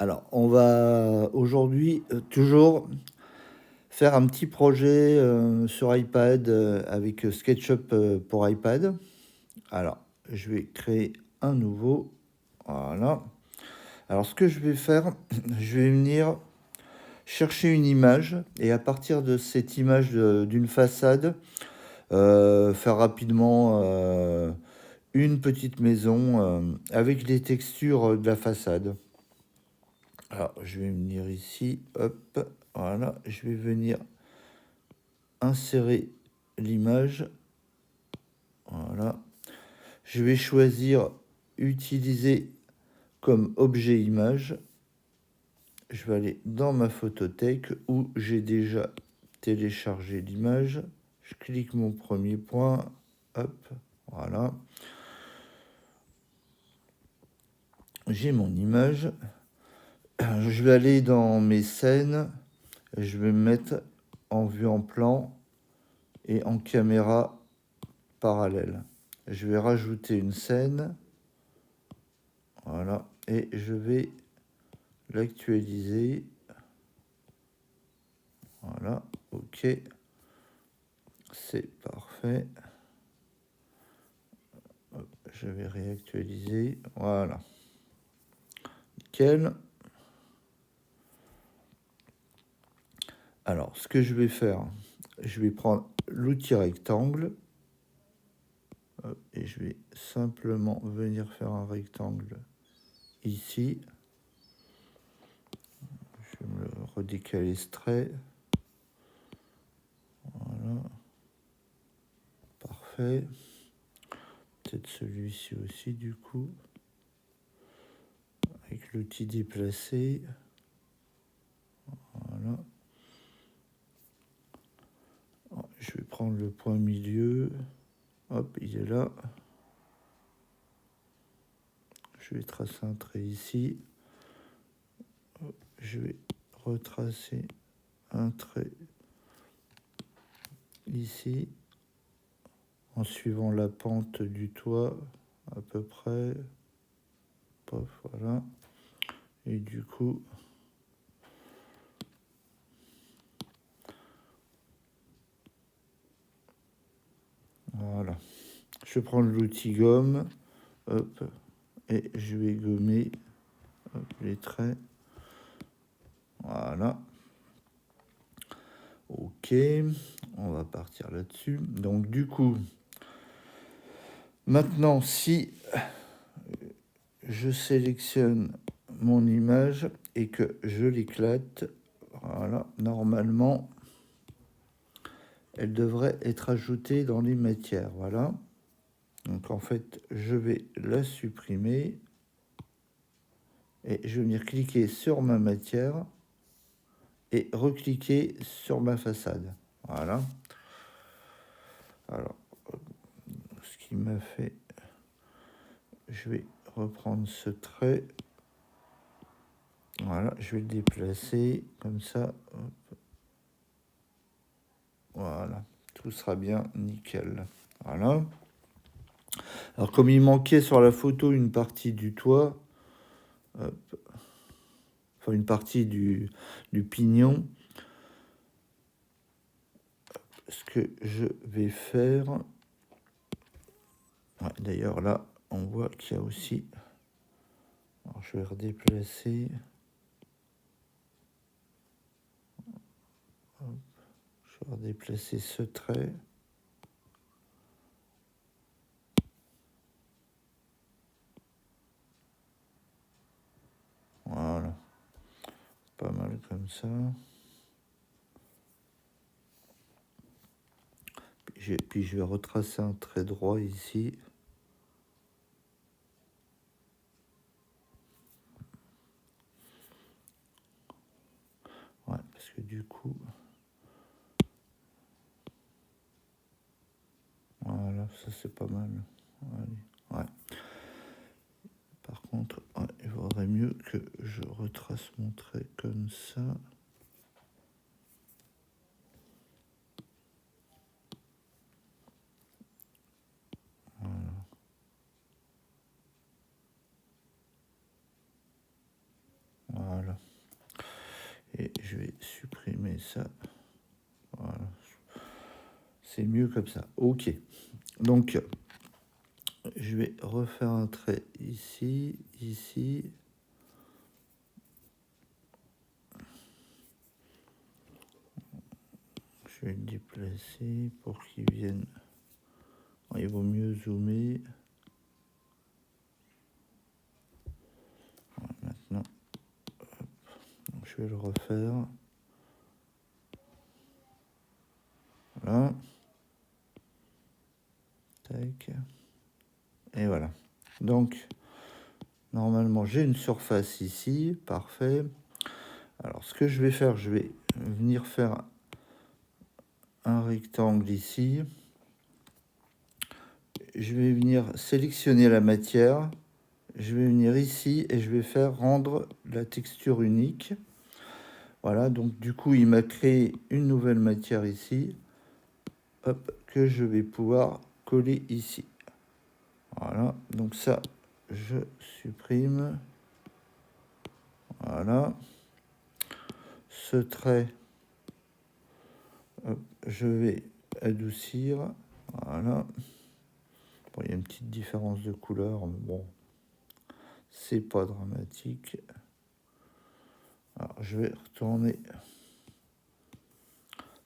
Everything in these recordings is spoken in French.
Alors, on va aujourd'hui toujours faire un petit projet sur iPad avec SketchUp pour iPad. Alors, je vais créer un nouveau. Voilà. Alors, ce que je vais faire, je vais venir chercher une image et à partir de cette image d'une façade, faire rapidement une petite maison avec les textures de la façade. Alors, je vais venir ici, hop, voilà, je vais venir insérer l'image, voilà. Je vais choisir utiliser comme objet image. Je vais aller dans ma photothèque où j'ai déjà téléchargé l'image. Je clique mon premier point, hop, voilà. J'ai mon image. Je vais aller dans mes scènes. Je vais me mettre en vue en plan et en caméra parallèle. Je vais rajouter une scène. Voilà. Et je vais l'actualiser. Voilà. OK. C'est parfait. Hop, je vais réactualiser. Voilà. Nickel. Alors, ce que je vais faire, je vais prendre l'outil rectangle. Et je vais simplement venir faire un rectangle ici. Je vais me le redécaler ce trait. Voilà. Parfait. Peut-être celui-ci aussi du coup. Avec l'outil déplacé. Voilà. Je vais prendre le point milieu. Hop, il est là. Je vais tracer un trait ici. Je vais retracer un trait ici. En suivant la pente du toit, à peu près. Pof, voilà. Et du coup, voilà. Je prends l'outil gomme, hop, et je vais gommer hop, les traits. Voilà. Ok, on va partir là-dessus. Donc du coup, maintenant, si je sélectionne mon image et que je l'éclate, voilà, normalement, elle devrait être ajoutée dans les matières. Voilà. Donc en fait, je vais la supprimer et je vais venir cliquer sur ma matière et recliquer sur ma façade. Voilà. Alors, ce qui m'a fait... Je vais reprendre ce trait. Voilà, je vais le déplacer comme ça. Hop. Voilà, tout sera bien nickel. Voilà. Alors, comme il manquait sur la photo une partie du toit, hop, enfin une partie du pignon, ce que je vais faire... Ouais, d'ailleurs, là, on voit qu'il y a aussi... Alors, je vais redéplacer... Hop. Je vais redéplacer ce trait. Voilà. Pas mal comme ça. Puis je vais retracer un trait droit ici. Ouais, parce que du coup... Voilà, ça c'est pas mal. Allez, ouais. Par contre, ouais, il vaudrait mieux que je retrace mon trait comme ça. Voilà. mets ça. Voilà. C'est mieux comme ça. Ok. Donc, je vais refaire un trait ici, ici. Je vais le déplacer pour qu'il vienne. Il vaut mieux zoomer. Voilà, maintenant, donc, je vais le refaire. Voilà. Tac. Et voilà. Donc, normalement, j'ai une surface ici. Parfait. Alors, ce que je vais faire, je vais venir faire un rectangle ici. Je vais venir sélectionner la matière. Je vais venir ici et je vais faire rendre la texture unique. Voilà, donc du coup, il m'a créé une nouvelle matière ici. Hop, que je vais pouvoir coller ici. Voilà, donc ça, je supprime. Voilà. Ce trait, hop, je vais adoucir. Voilà. Bon, il y a une petite différence de couleur, mais bon, c'est pas dramatique. Alors, je vais retourner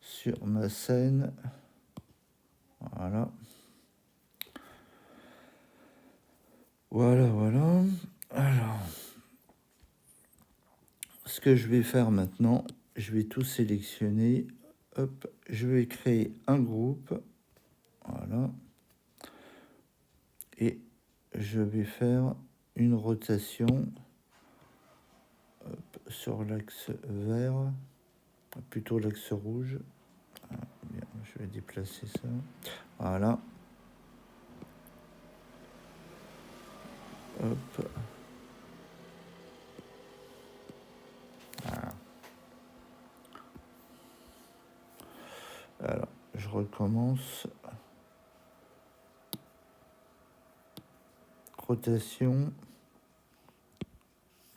sur ma scène. Voilà. Voilà. Alors, ce que je vais faire maintenant, je vais tout sélectionner. Hop, je vais créer un groupe. Voilà. Et je vais faire une rotation sur l'axe vert, plutôt l'axe rouge. Bien, je vais déplacer ça. Voilà. Hop. Voilà. Alors, je recommence. Rotation.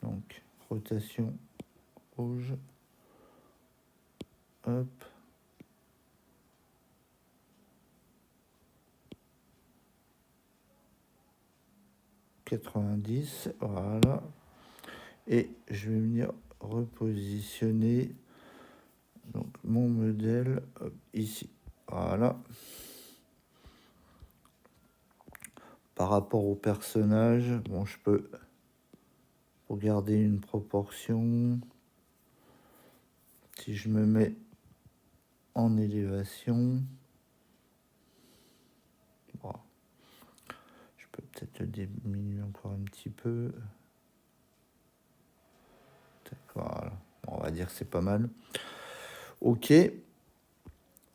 Donc, rotation rouge. Hop. .90, voilà. Et je vais venir repositionner donc mon modèle ici. Voilà. Par rapport au personnage, bon, je peux regarder une proportion. Si je me mets en élévation, bon, je peux peut-être le diminuer encore un petit peu. Voilà. Bon, on va dire que c'est pas mal. Ok.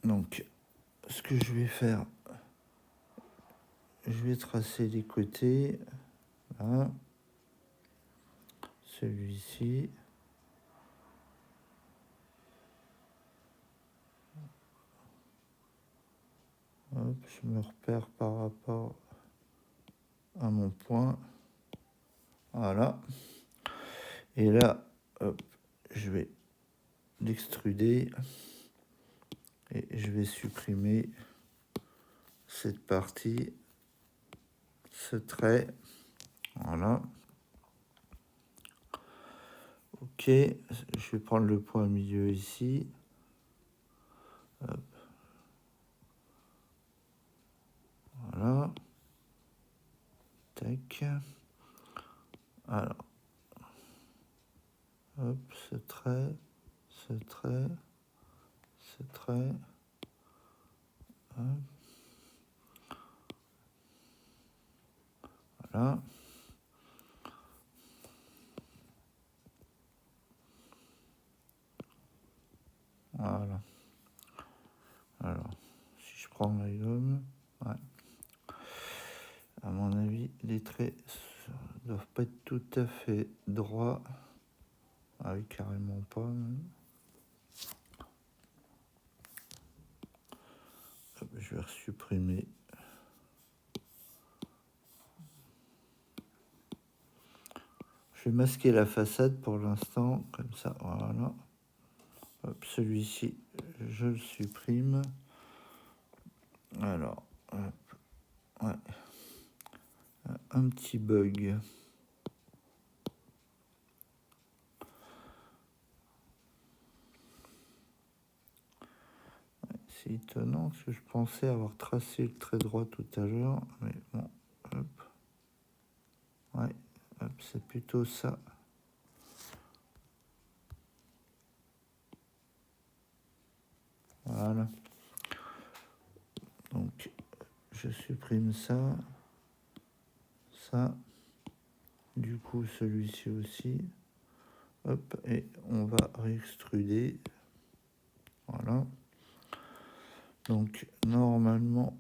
Donc, ce que je vais faire, je vais tracer les côtés. Là. Celui-ci. Hop, je me repère par rapport à mon point. Voilà. Et là, hop, je vais l'extruder et je vais supprimer cette partie, ce trait. Voilà. Ok, je vais prendre le point au milieu ici. Hop. Voilà. Tac. Alors. Hop, ce trait, ce trait, ce trait. Hop. Voilà. Voilà. Alors, si je prends ma gomme, ouais. À mon avis, les traits ne doivent pas être tout à fait droits. Ah oui, carrément pas. Même. Hop, je vais supprimer. Je vais masquer la façade pour l'instant, comme ça, voilà. Hop, celui-ci, je le supprime. Alors, hop, ouais. Un petit bug. C'est étonnant parce que je pensais avoir tracé le trait droit tout à l'heure, mais bon, hop. Ouais, hop, c'est plutôt ça. Voilà. Donc, je supprime ça. Ça. Du coup, celui-ci aussi. Hop, et on va réextruder. Voilà. Donc, normalement,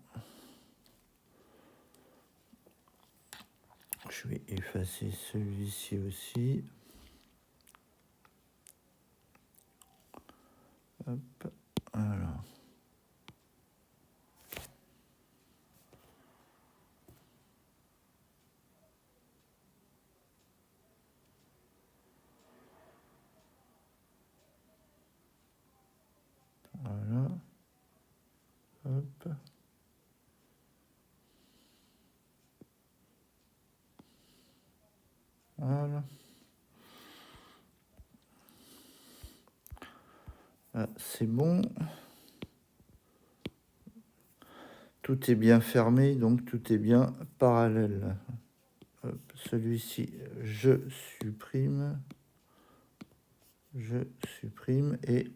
je vais effacer celui-ci aussi. Hop, alors. Voilà. Hop. Voilà. Ah, c'est bon. Tout est bien fermé, donc tout est bien parallèle. Celui-ci, je supprime. Je supprime et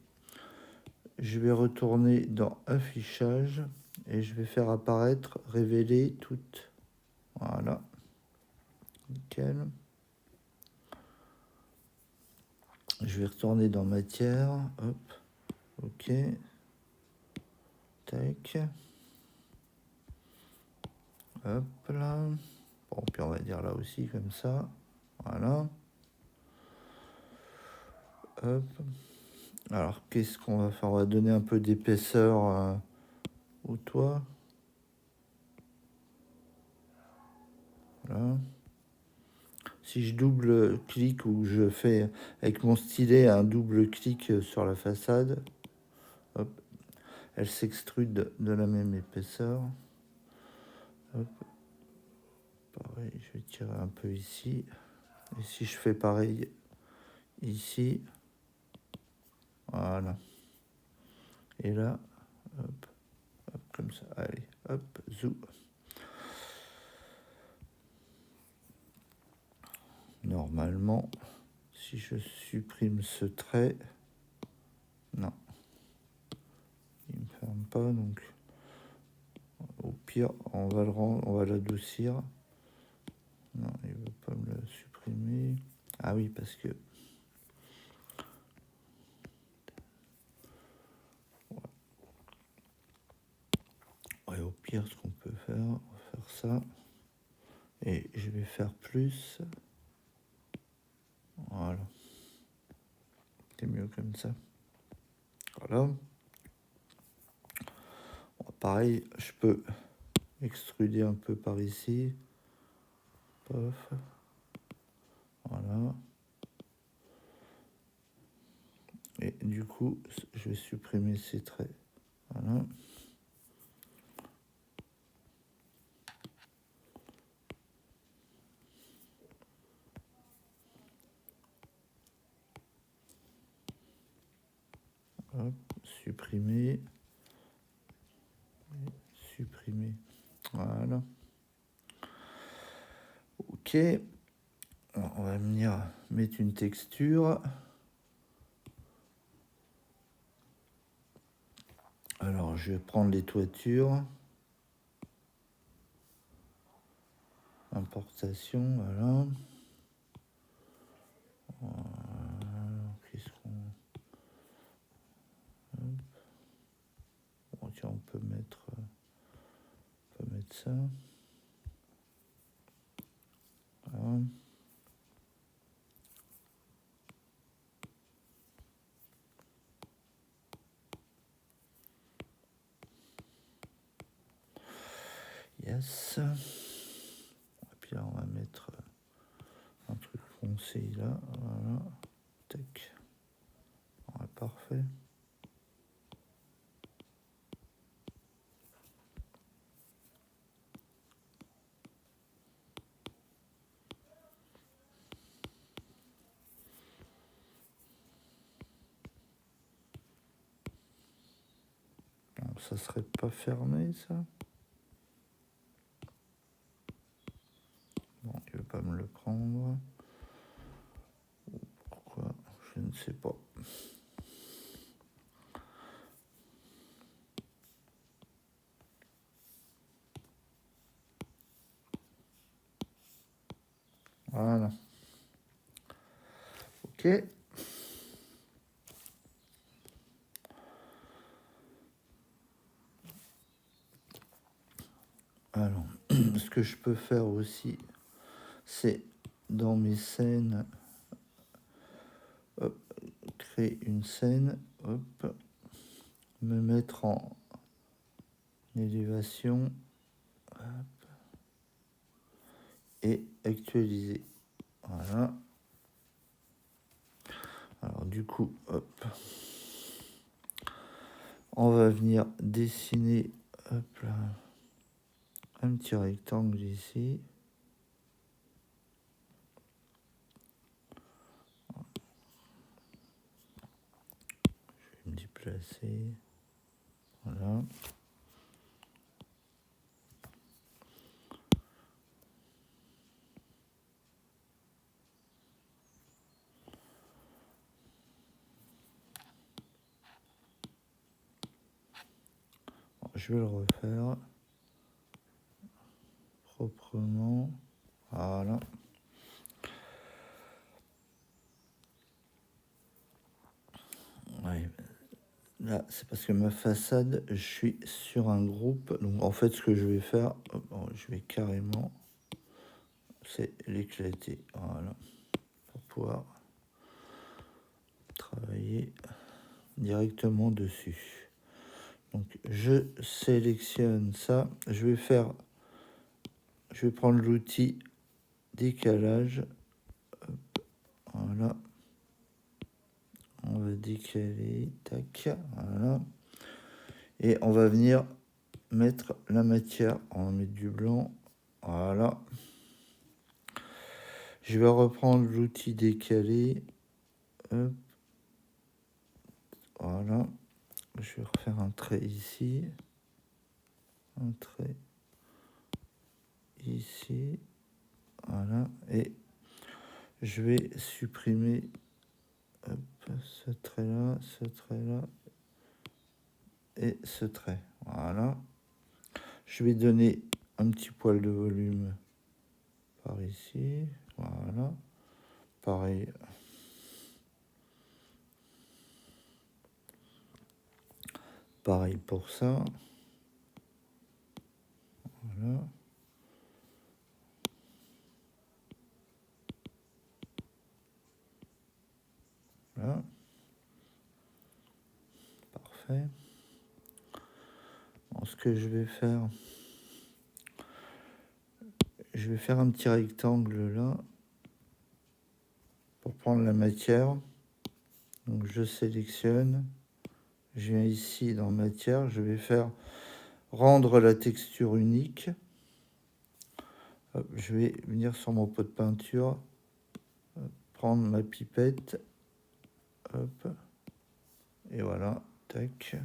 je vais retourner dans affichage et je vais faire apparaître révéler toutes. Voilà. Nickel. Je vais retourner dans matière. Hop. Ok. Tac. Hop là. Bon, puis on va dire là aussi comme ça. Voilà. Hop. Alors, qu'est-ce qu'on va faire? On va donner un peu d'épaisseur au toit. Voilà. Si je double-clique ou je fais avec mon stylet un double-clic sur la façade, hop, elle s'extrude de la même épaisseur. Hop. Pareil, je vais tirer un peu ici. Et si je fais pareil ici, voilà. Et là, hop, hop, comme ça. Allez, hop, zoom. Normalement, si je supprime ce trait, non, il ne me ferme pas, donc au pire, on va le rendre, on va l'adoucir. Non, il ne veut pas me le supprimer. Ah oui, parce que... Ouais, au pire, ce qu'on peut faire, on va faire ça. Et je vais faire plus. Voilà. C'est mieux comme ça. Voilà. Bon, pareil, je peux extruder un peu par ici. Pof. Voilà. Et du coup, je vais supprimer ces traits. Voilà. Hop, supprimer. Supprimer. Voilà. Ok. Alors, on va venir mettre une texture. Alors, je vais prendre les toitures. Importation, voilà. Qu'est-ce qu'on... Bon, tiens, on peut mettre ça. Voilà. Yes. Et puis là, on va mettre un truc foncé là. Voilà. Tac. Ouais, parfait. ça serait pas fermé, ça? Bon, il veut pas me le prendre. Pourquoi? Je ne sais pas. Voilà. Ok. Alors, ce que je peux faire aussi, c'est dans mes scènes, hop, créer une scène, hop, me mettre en élévation, hop, et actualiser. Voilà. Alors du coup, hop, on va venir dessiner, hop là, un petit rectangle ici. Je vais me déplacer. Voilà. Je vais le refaire proprement. Voilà. Ouais. Là, c'est parce que ma façade, je suis sur un groupe. Donc, en fait, ce que je vais faire, bon, je vais carrément, c'est l'éclater. Voilà. Pour pouvoir travailler directement dessus. Donc, je sélectionne ça. Je vais prendre l'outil décalage. Hop, voilà. On va décaler. Tac. Voilà. Et on va venir mettre la matière. On va mettre du blanc. Voilà. Je vais reprendre l'outil décalé. Hop. Voilà. Je vais refaire un trait ici. Un trait ici. Voilà. Et je vais supprimer, hop, ce trait-là, ce trait-là et ce trait. Voilà. Je vais donner un petit poil de volume par ici. Voilà. Pareil. Pareil pour ça. Voilà. Voilà. Parfait. Bon, ce que je vais faire un petit rectangle là pour prendre la matière. Donc je sélectionne, je viens ici dans matière, je vais faire rendre la texture unique. Hop, je vais venir sur mon pot de peinture, hop, prendre ma pipette, hop, et voilà, tac.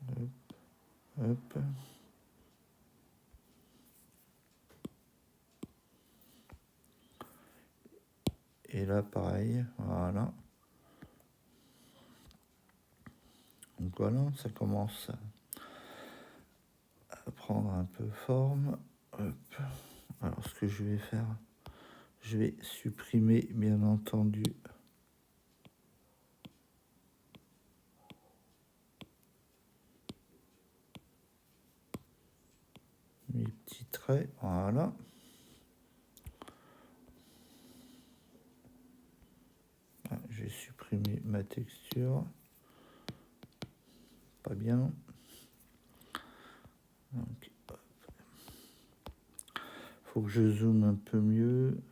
Hop, hop. Et là, pareil, voilà. Donc voilà, ça commence à prendre un peu forme. Hop. Alors, ce que je vais faire, je vais supprimer, bien entendu, mes petits traits, voilà. Je vais supprimer ma texture. Pas bien. Donc, faut que je zoome un peu mieux.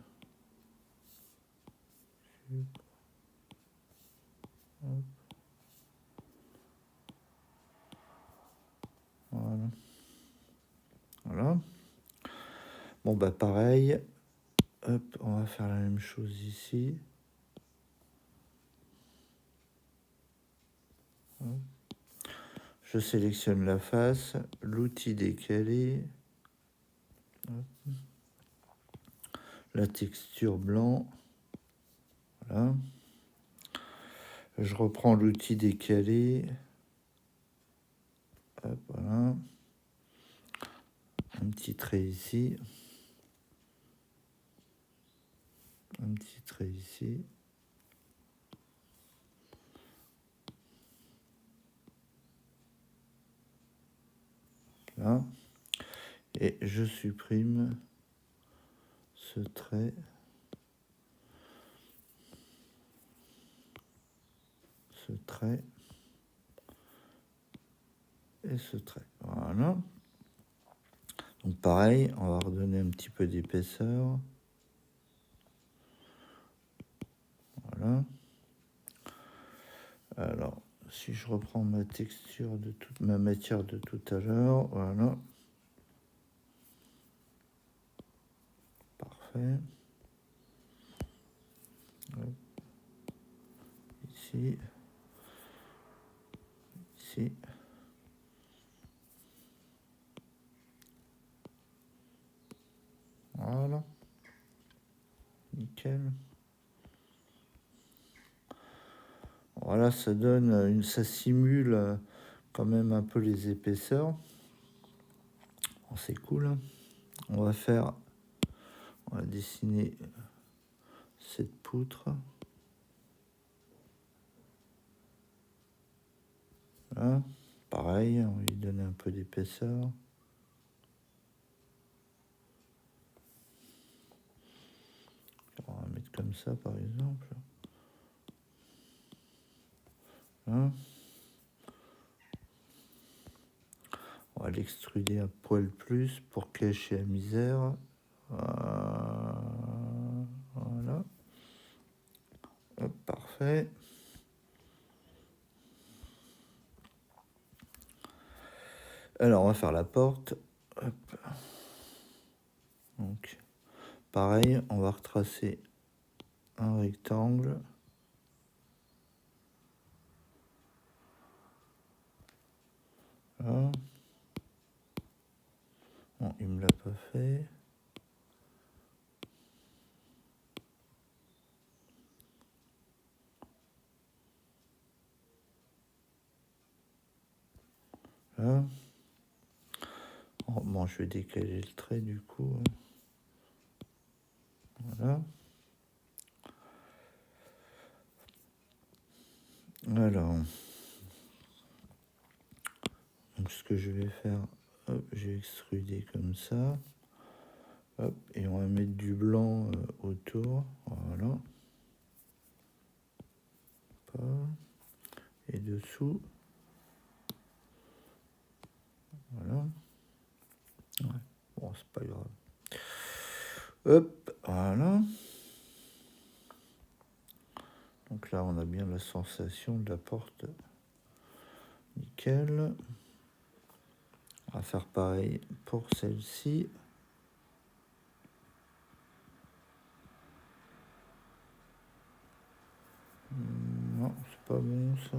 Hop. Voilà. Voilà. Bon, bah pareil. Hop, on va faire la même chose ici. Je sélectionne la face, l'outil décalé, la texture blanc, voilà. Je reprends l'outil décalé, hop, voilà. Un petit trait ici, un petit trait ici. Là. Et je supprime ce trait, et ce trait. Voilà. Donc pareil, on va redonner un petit peu d'épaisseur. Voilà. Alors, si je reprends ma texture de toute ma matière de tout à l'heure, voilà. Parfait. Hop. Ici. Ici. Voilà. Nickel. Voilà, ça donne ça simule quand même un peu les épaisseurs. Bon, c'est cool. Hein. On va dessiner cette poutre. Voilà. Pareil, on va lui donner un peu d'épaisseur. On va mettre comme ça, par exemple. Voilà. On va l'extruder un poil plus pour cacher la misère. Voilà. Hop, parfait. Alors, on va faire la porte. Hop. Donc, pareil, on va retracer un rectangle. Là. Bon, il me l'a pas fait. Là. Oh, bon, je vais décaler le trait du coup. Voilà. Alors, donc ce que je vais faire, hop, je vais extruder comme ça. Hop, et on va mettre du blanc autour. Voilà. Et dessous. Voilà. Ouais. Bon, c'est pas grave. Hop, voilà. Donc là, on a bien la sensation de la porte. Nickel. On va faire pareil pour celle-ci. Non, c'est pas bon ça.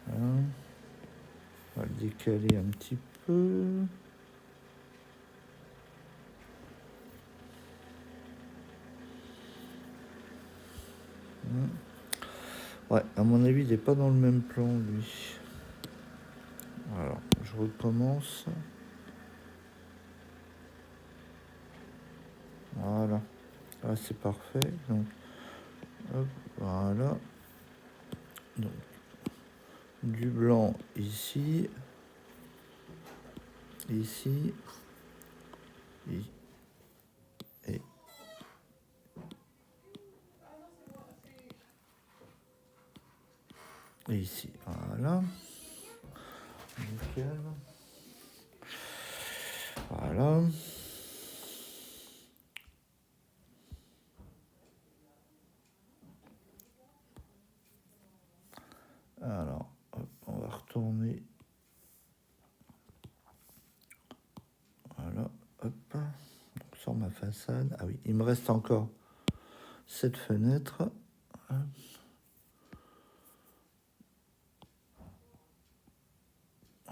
Voilà. On va le décaler un petit peu. Ouais, à mon avis, il n'est pas dans le même plan, lui. Alors, je recommence. Voilà. Là, c'est parfait. Donc, hop, voilà. Donc, du blanc ici. Ici. Et ici. Voilà. Nickel. Voilà. Alors, hop, on va retourner ma façade. Ah oui, il me reste encore cette fenêtre.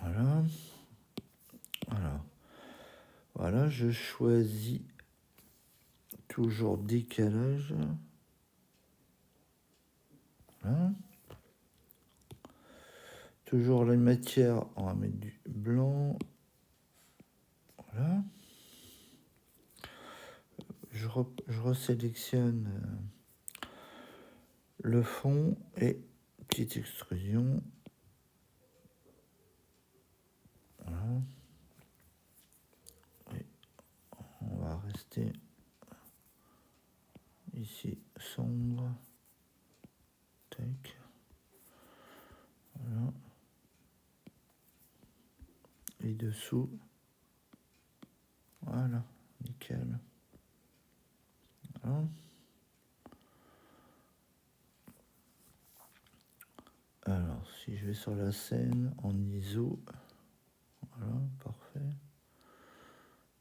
Voilà. Alors, voilà, je choisis toujours décalage. Voilà. Toujours les matières, on va mettre du blanc. Voilà. Je resélectionne le fond et petite extrusion. Voilà. Et on va rester ici sombre. Tac. Voilà. Et dessous. Voilà. Nickel. Voilà. Alors, si je vais sur la scène en ISO, voilà, parfait.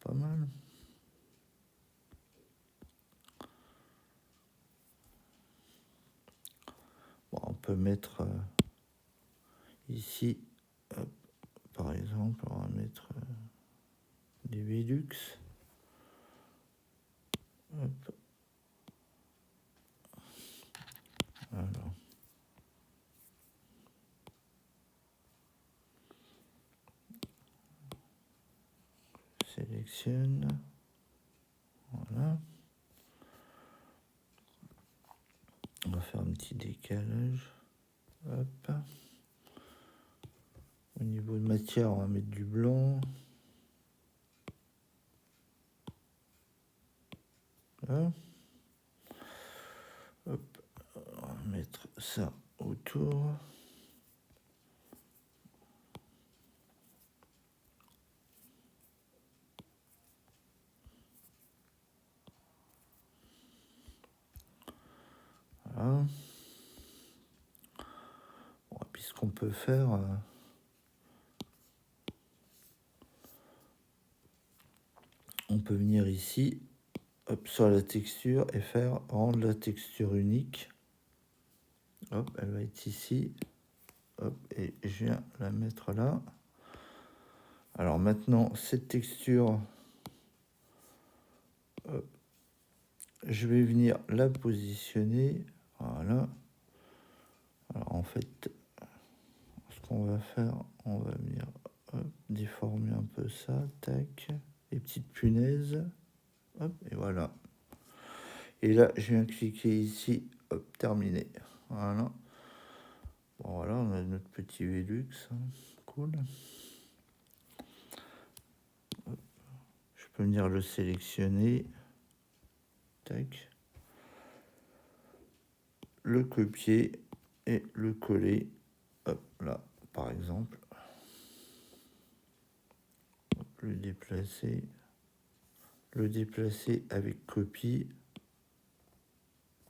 Pas mal. Bon, on peut mettre ici, hop, par exemple, on va mettre des Velux. Hop. Alors. Sélectionne. Voilà. On va faire un petit décalage. Hop. Au niveau de matière, on va mettre du blanc. Là. Hop. On va mettre ça autour. Voilà. Bon, puis ce qu'on peut faire, on peut venir ici, hop, sur la texture et faire rendre la texture unique. Hop, elle va être ici. Hop, et je viens la mettre là. Alors maintenant, cette texture, hop, je vais venir la positionner. Voilà. Alors en fait, ce qu'on va faire, on va venir hop, déformer un peu ça. Tac. Les petites punaises. Hop, et voilà. Et là, je viens cliquer ici. Hop, terminé. Voilà. Bon, voilà, on a notre petit Velux. Hein. Cool. Hop. Je peux venir le sélectionner. Tac. Le copier et le coller. Hop, là, par exemple. Hop, le déplacer. Le déplacer avec copie.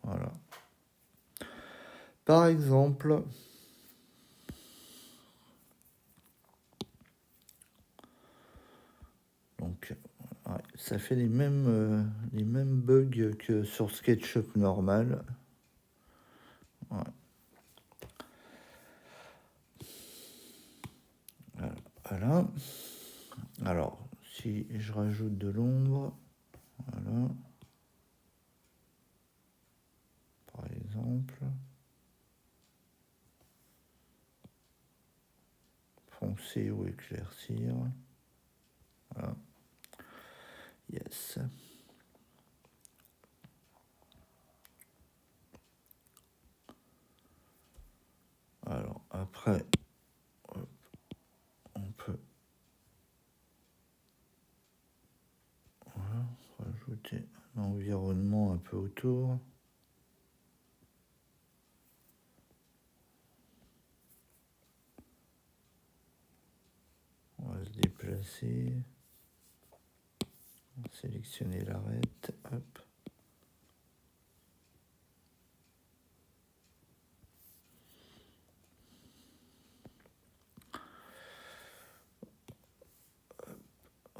Voilà. Par exemple, donc, ouais, ça fait les mêmes bugs que sur SketchUp normal. Ouais. Voilà. Alors, si je rajoute de l'ombre, voilà. Par exemple, foncer ou éclaircir. Voilà. Yes. Alors, après, hop, on peut voilà, rajouter un environnement un peu autour. On va se déplacer. Sélectionner l'arête. Hop.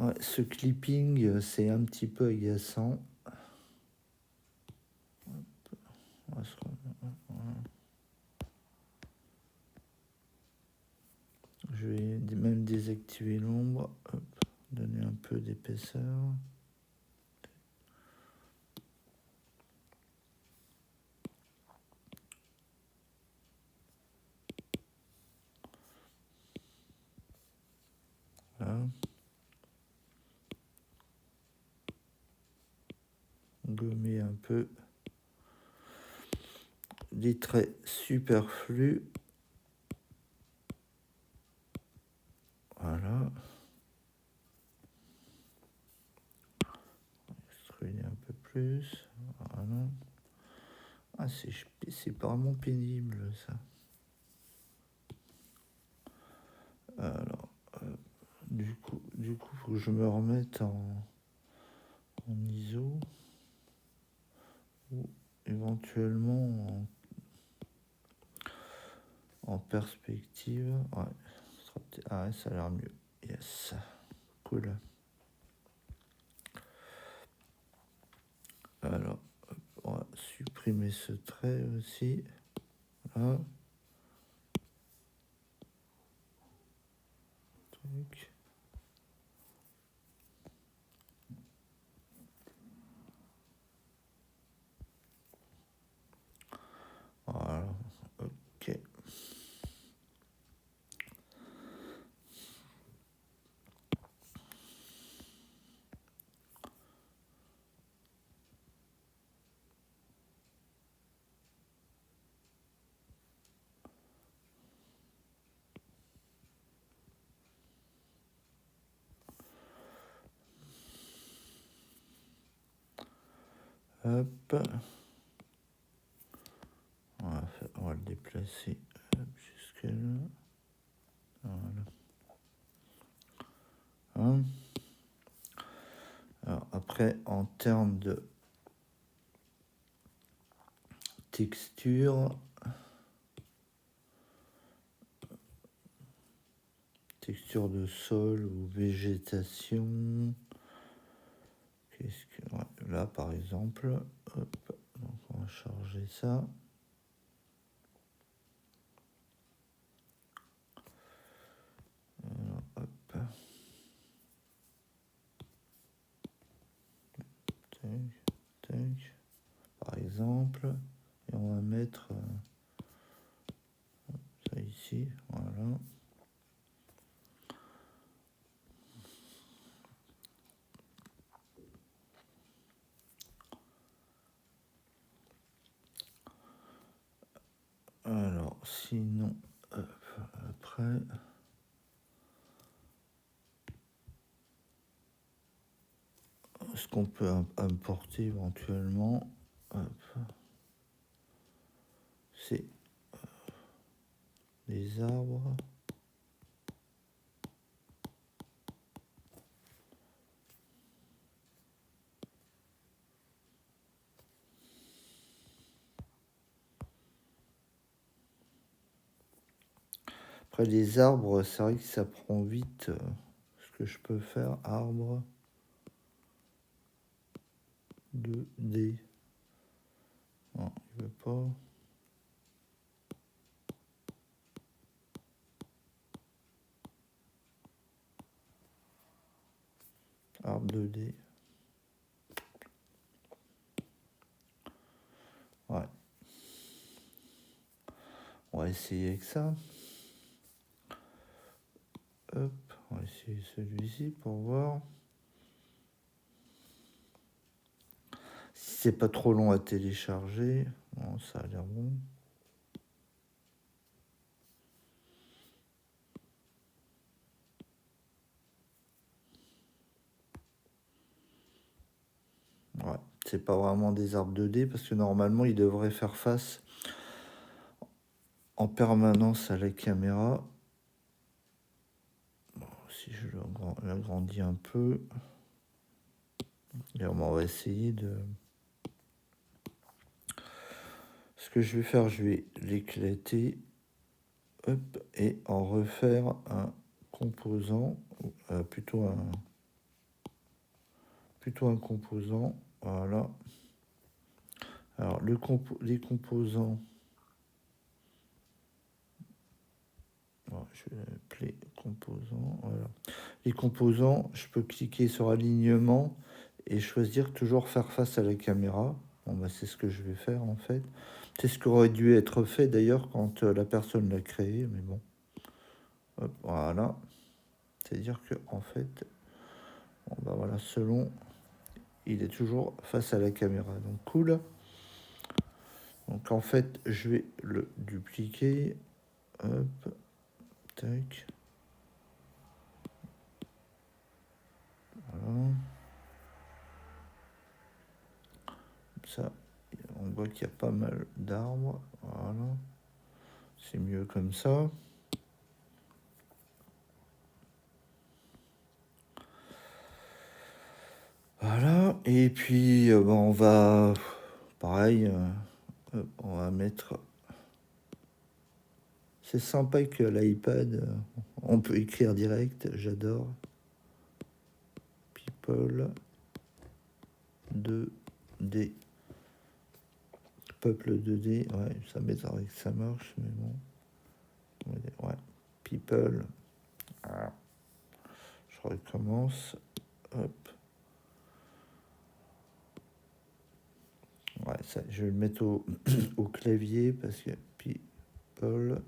Ouais, ce clipping, c'est un petit peu agaçant. On va se Je vais même désactiver l'ombre, donner un peu d'épaisseur. Voilà. Gommer un peu des traits superflus. Voilà. Extruder un peu plus. Voilà. Ah, c'est vraiment pénible ça. Alors, du coup, faut que je me remette en ISO ou éventuellement en perspective. Ouais, ah ouais, ça a l'air mieux. Yes, cool. Alors, on va supprimer ce trait aussi. Là. Truc. Voilà, ok. Hop. On va le déplacer jusque là. Voilà. Hein. Alors après, en termes de texture, de sol ou végétation, ouais, là par exemple, hop, donc on va charger ça. Alors, hop. Tac, par exemple, et on va mettre ça ici, voilà. Alors, sinon, après, ce qu'on peut importer éventuellement, c'est les arbres. Après les arbres, c'est vrai que ça prend vite. Ce que je peux faire, arbre 2D. Non, il veut pas. Arbre 2D. Ouais. On va essayer avec ça. Hop, on va essayer celui-ci pour voir. Si c'est pas trop long à télécharger, bon, ça a l'air bon. Ouais, c'est pas vraiment des arbres 2D parce que normalement ils devraient faire face en permanence à la caméra. Bon, si je l'agrandis un peu, et on va essayer de... Ce que je vais faire, je vais l'éclater, hop, et en refaire un composant, plutôt un plutôt un composant. Voilà. Alors, les composants, bon, je vais appeler composants. Voilà. Les composants, je peux cliquer sur alignement et choisir toujours faire face à la caméra. Bon, bah, c'est ce que je vais faire en fait. C'est ce qui aurait dû être fait d'ailleurs quand la personne l'a créé, mais bon. Hop, voilà. C'est-à-dire que en fait, bon, bah, voilà, selon, il est toujours face à la caméra. Donc cool. Donc en fait, je vais le dupliquer. Hop, tac. Voilà. Ça, on voit qu'il y a pas mal d'arbres. Voilà. C'est mieux comme ça. Voilà. Et puis, bon, on va... Pareil, on va mettre... C'est sympa que l'iPad, on peut écrire direct. J'adore. People 2D. Peuple 2D. Ouais, ça m'étonnerait que ça marche, mais bon. Ouais. People. Ah. Je recommence. Hop. Ouais, ça, je vais le mettre au clavier parce que people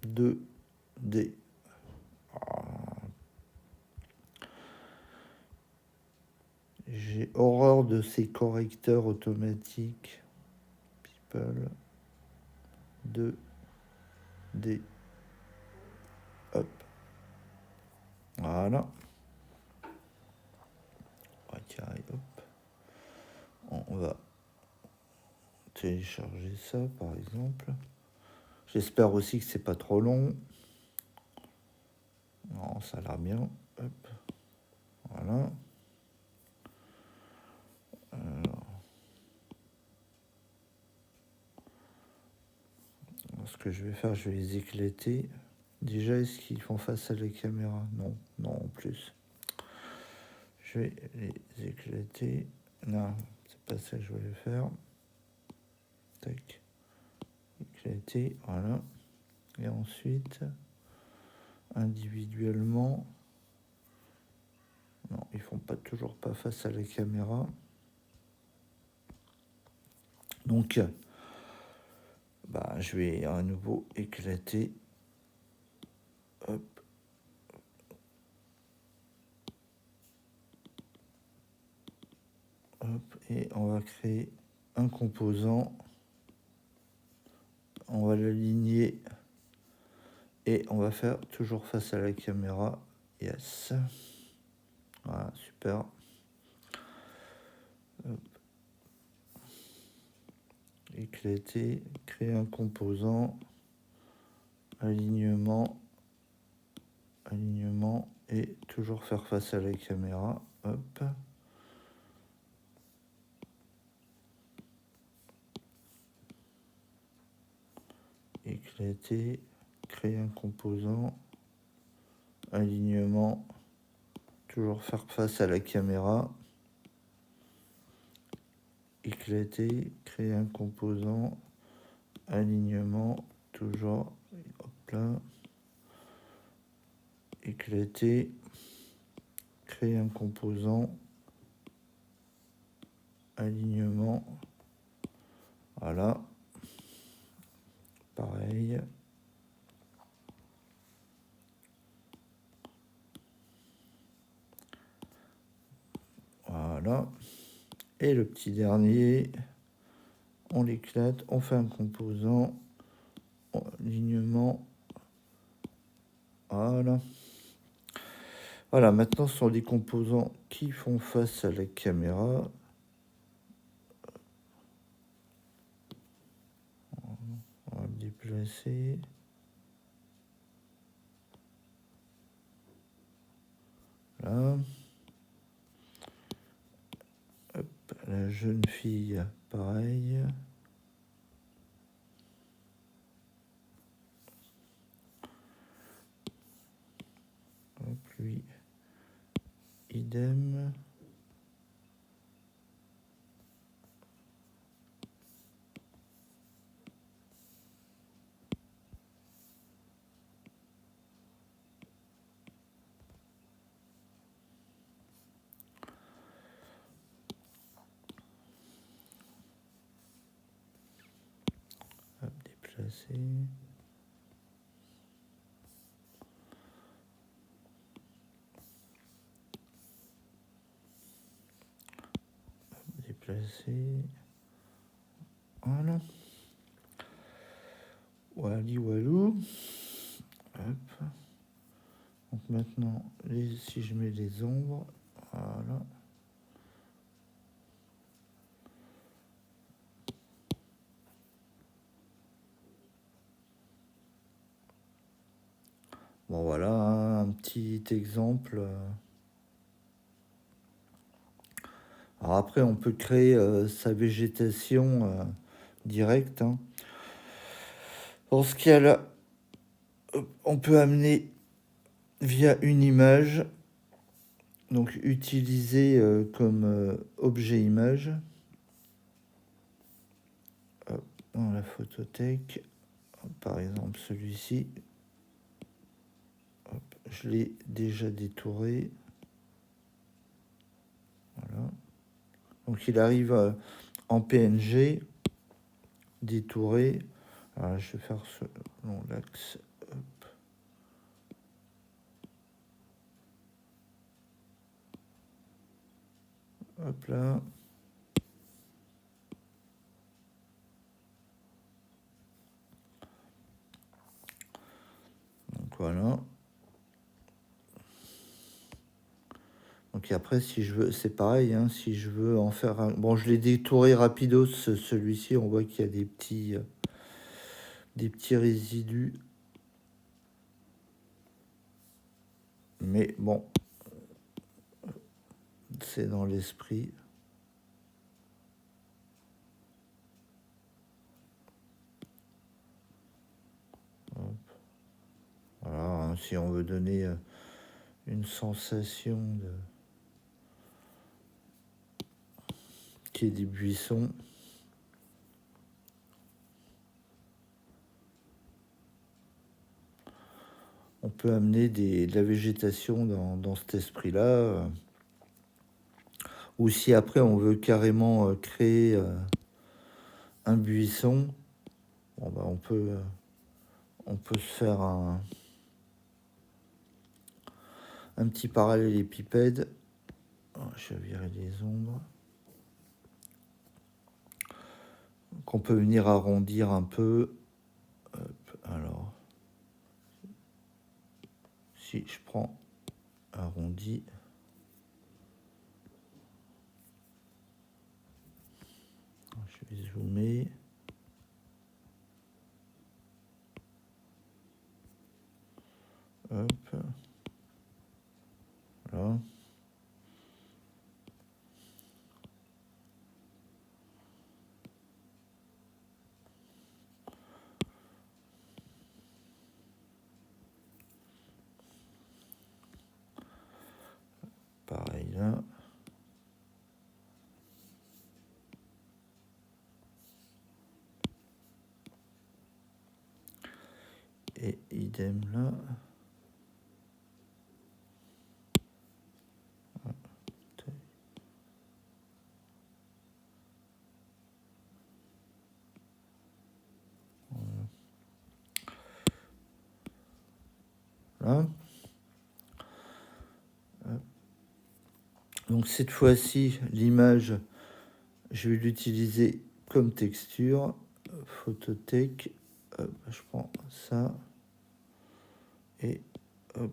2D. Ah. J'ai horreur de ces correcteurs automatiques. People 2D. Hop. Voilà. Carré, hop. On va télécharger ça par exemple. J'espère aussi que c'est pas trop long. Non, ça a l'air bien. Hop. Voilà. Alors, ce que je vais faire, je vais les éclater. Déjà, est-ce qu'ils font face à la caméra? Non, non, en plus. Je vais les éclater. Non, c'est pas ça que je voulais faire. Tac. Éclater, voilà. Et ensuite, individuellement, non, ils font pas toujours pas face à la caméra. Donc, bah, je vais à nouveau éclater. Hop. Hop. Et on va créer un composant. On va l'aligner. Et on va faire toujours face à la caméra. Yes. Voilà, super. Hop. Éclater, créer un composant, alignement, et toujours faire face à la caméra. Hop. Éclater, créer un composant, alignement, toujours faire face à la caméra. Éclater, créer un composant, alignement, toujours, hop là. Éclater, créer un composant, alignement, voilà, pareil. Voilà. Et le petit dernier, on l'éclate, on fait un composant, alignement, voilà. Voilà, maintenant ce sont des composants qui font face à la caméra. On va le déplacer. Là. Hop, la jeune fille, pareil. Hop, lui, idem. Hop, déplacer. Déplacer. Voilà. Wally walou. Hop. Donc maintenant, si je mets les ombres, voilà. Bon voilà, un petit exemple. Alors après, on peut créer sa végétation directe. Hein. Dans ce cas-là, on peut amener via une image, donc utiliser comme objet image. Hop, dans la photothèque, par exemple celui-ci. Je l'ai déjà détouré. Voilà. Donc il arrive en PNG, détouré. Alors je vais faire selon l'axe. Hop. Hop là. Donc voilà. Donc après, si je veux, c'est pareil, hein, si je veux en faire un... Bon, je l'ai détouré rapidos, celui-ci, on voit qu'il y a des petits résidus. Mais bon, c'est dans l'esprit. Voilà, hein, si on veut donner une sensation de... qui est des buissons. On peut amener de la végétation dans cet esprit-là. Ou si après on veut carrément créer un buisson, bon, bah, on peut se faire un petit parallélépipède. Je vais virer les ombres. Qu'on peut venir arrondir un peu. Hop, alors, si je prends arrondi, je vais zoomer. Hop, voilà. Pareil là. Et idem là. Voilà. Donc cette fois-ci, l'image, je vais l'utiliser comme texture. Photothèque. Hop, je prends ça. Et hop.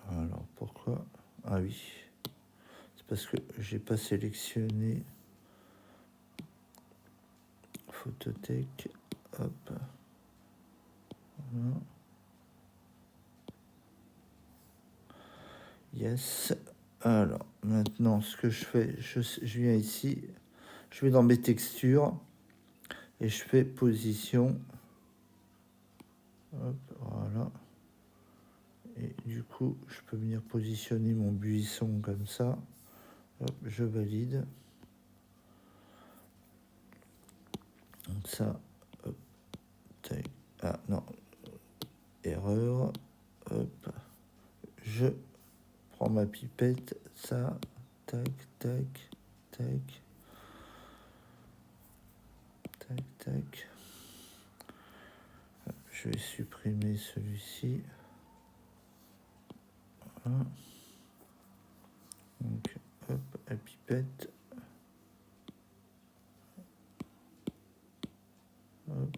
Alors pourquoi? Ah oui. C'est parce que j'ai pas sélectionné photothèque. Hop. Voilà. Yes. Alors, maintenant, ce que je fais, je viens ici, je vais dans mes textures et je fais position. Hop, voilà. Et du coup, je peux venir positionner mon buisson comme ça. Hop, je valide. Donc ça, hop, tac. Ah non, erreur. Hop, je prends ma pipette, ça, tac, tac, tac, tac, tac. Hop, je vais supprimer celui-ci. Voilà. Donc, hop, la pipette. Hop.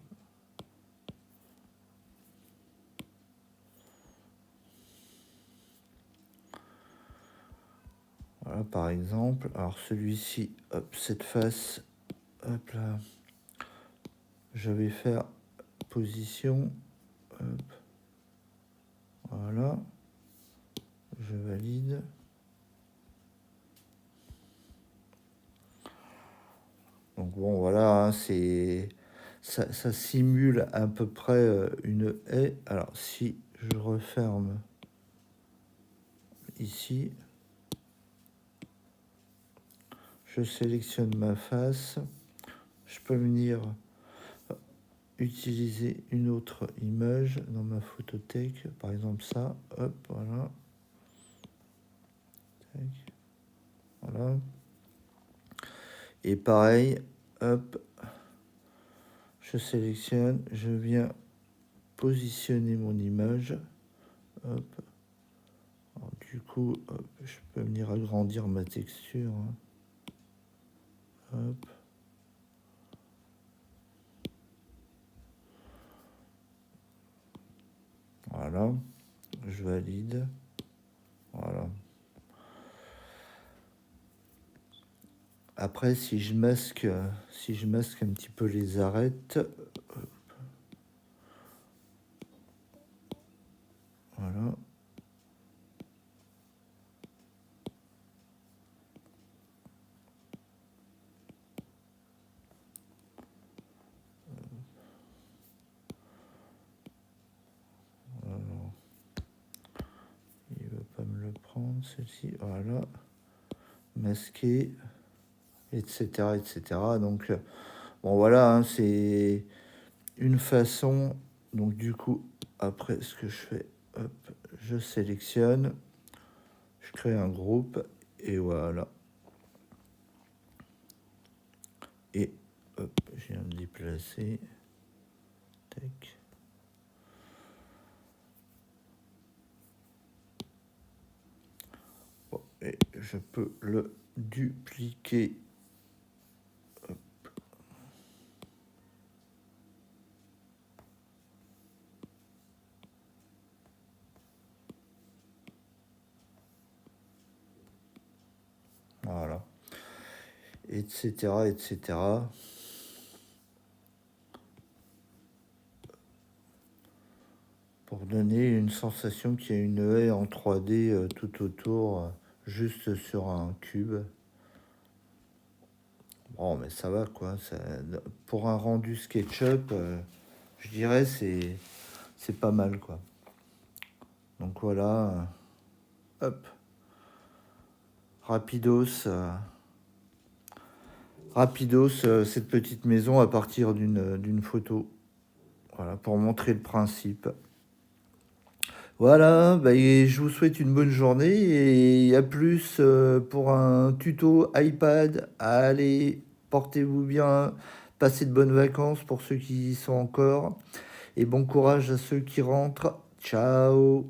Voilà, par exemple. Alors, celui-ci, hop, cette face, hop là. Je vais faire position. Hop. Voilà. Je valide. Donc bon, voilà, hein, ça simule à peu près une haie. Alors si je referme ici, je sélectionne ma face, je peux venir utiliser une autre image dans ma photothèque, par exemple ça, hop, voilà. Tac, voilà. Et pareil, hop, je sélectionne, je viens positionner mon image, hop. Alors, du coup, hop, je peux venir agrandir ma texture, hein. Hop. Voilà, je valide. Voilà. Après, si je masque un petit peu les arêtes, voilà. Alors, il veut pas me le prendre, celle-ci. Voilà. Masquer, etc., etc. Donc, bon, voilà, hein, c'est une façon. Donc, du coup, après, ce que je fais, hop, je sélectionne, je crée un groupe, et voilà. Et, hop, je viens de déplacer. Tac. Bon, et je peux le dupliquer. Hop. Voilà. Etc., etc. Pour donner une sensation qu'il y a une haie en 3D tout autour, juste sur un cube. Bon, mais ça va quoi. Pour un rendu SketchUp, je dirais c'est pas mal quoi. Donc voilà, hop, rapidos, cette petite maison à partir d'une photo. Voilà, pour montrer le principe. Voilà, bah, et je vous souhaite une bonne journée et à plus pour un tuto iPad. Allez, portez-vous bien, passez de bonnes vacances pour ceux qui y sont encore et bon courage à ceux qui rentrent. Ciao!